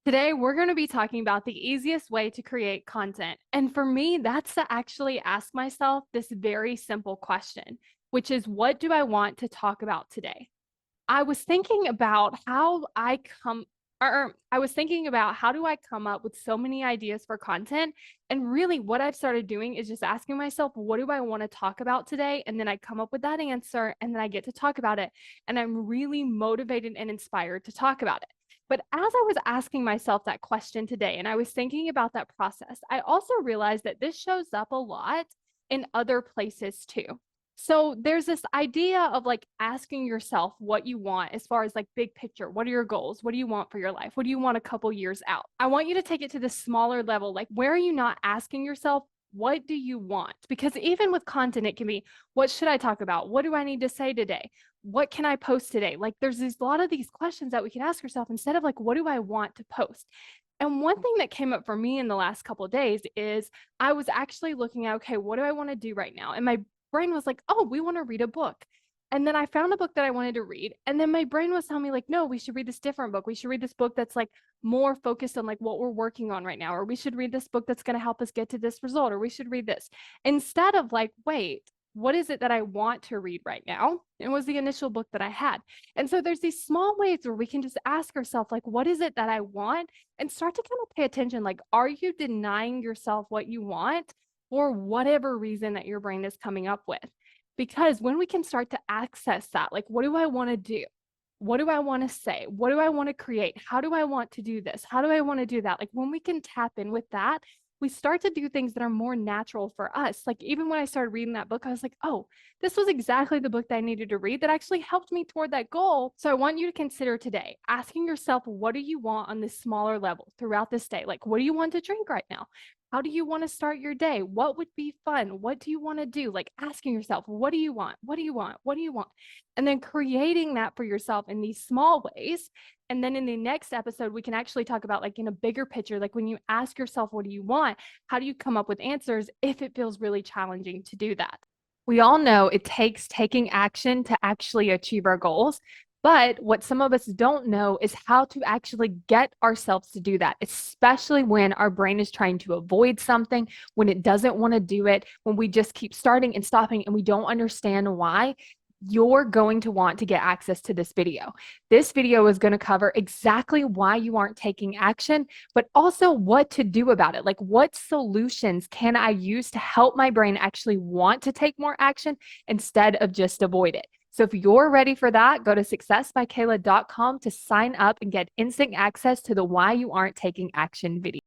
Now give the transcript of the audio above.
Today, we're going to be talking about the easiest way to create content. And for me, that's to actually ask myself this very simple question, which is what do I want to talk about today? I was thinking about how I come or I was thinking about how do I come up with so many ideas for content? And really what I've started doing is just asking myself, what do I want to talk about today? And then I come up with that answer and then I get to talk about it. And I'm really motivated and inspired to talk about it. But as I was asking myself that question today and I was thinking about that process, I also realized that this shows up a lot in other places too. So there's this idea of like asking yourself what you want as far as like big picture. What are your goals? What do you want for your life? What do you want a couple years out? I want you to take it to the smaller level. Like, where are you not asking yourself, what do you want? Because even with content, it can be, what should I talk about? What do I need to say today? What can I post today? Like, there's a lot of these questions that we can ask ourselves instead of like, what do I want to post? And one thing that came up for me in the last couple of days is I was actually looking at, okay, what do I want to do right now? And my brain was like, oh, we want to read a book. And then I found a book that I wanted to read. And then my brain was telling me, like, no, we should read this different book. We should read this book that's like more focused on like what we're working on right now. Or we should read this book that's going to help us get to this result. Or we should read this instead of like, wait, what is it that I want to read right now? It was the initial book that I had. And so there's these small ways where we can just ask ourselves, like, what is it that I want? And start to kind of pay attention. Like, are you denying yourself what you want for whatever reason that your brain is coming up with? Because when we can start to access that, like, what do I want to do? What do I want to say? What do I want to create? How do I want to do this? How do I want to do that? Like, when we can tap in with that, we start to do things that are more natural for us. Like, even when I started reading that book, I was like, oh, this was exactly the book that I needed to read that actually helped me toward that goal. So I want you to consider today asking yourself, what do you want on this smaller level throughout this day? Like, what do you want to drink right now? How do you want to start your day? What would be fun? What do you want to do? Like asking yourself, what do you want? What do you want? What do you want? And then creating that for yourself in these small ways. And then in the next episode, we can actually talk about like in a bigger picture, like when you ask yourself, what do you want? How do you come up with answers if it feels really challenging to do that? We all know it takes taking action to actually achieve our goals. But what some of us don't know is how to actually get ourselves to do that, especially when our brain is trying to avoid something, when it doesn't want to do it, when we just keep starting and stopping and we don't understand why. You're going to want to get access to this video. This video is going to cover exactly why you aren't taking action, but also what to do about it. Like, what solutions can I use to help my brain actually want to take more action instead of just avoid it? So if you're ready for that, go to successbykayla.com to sign up and get instant access to the Why You Aren't Taking Action video.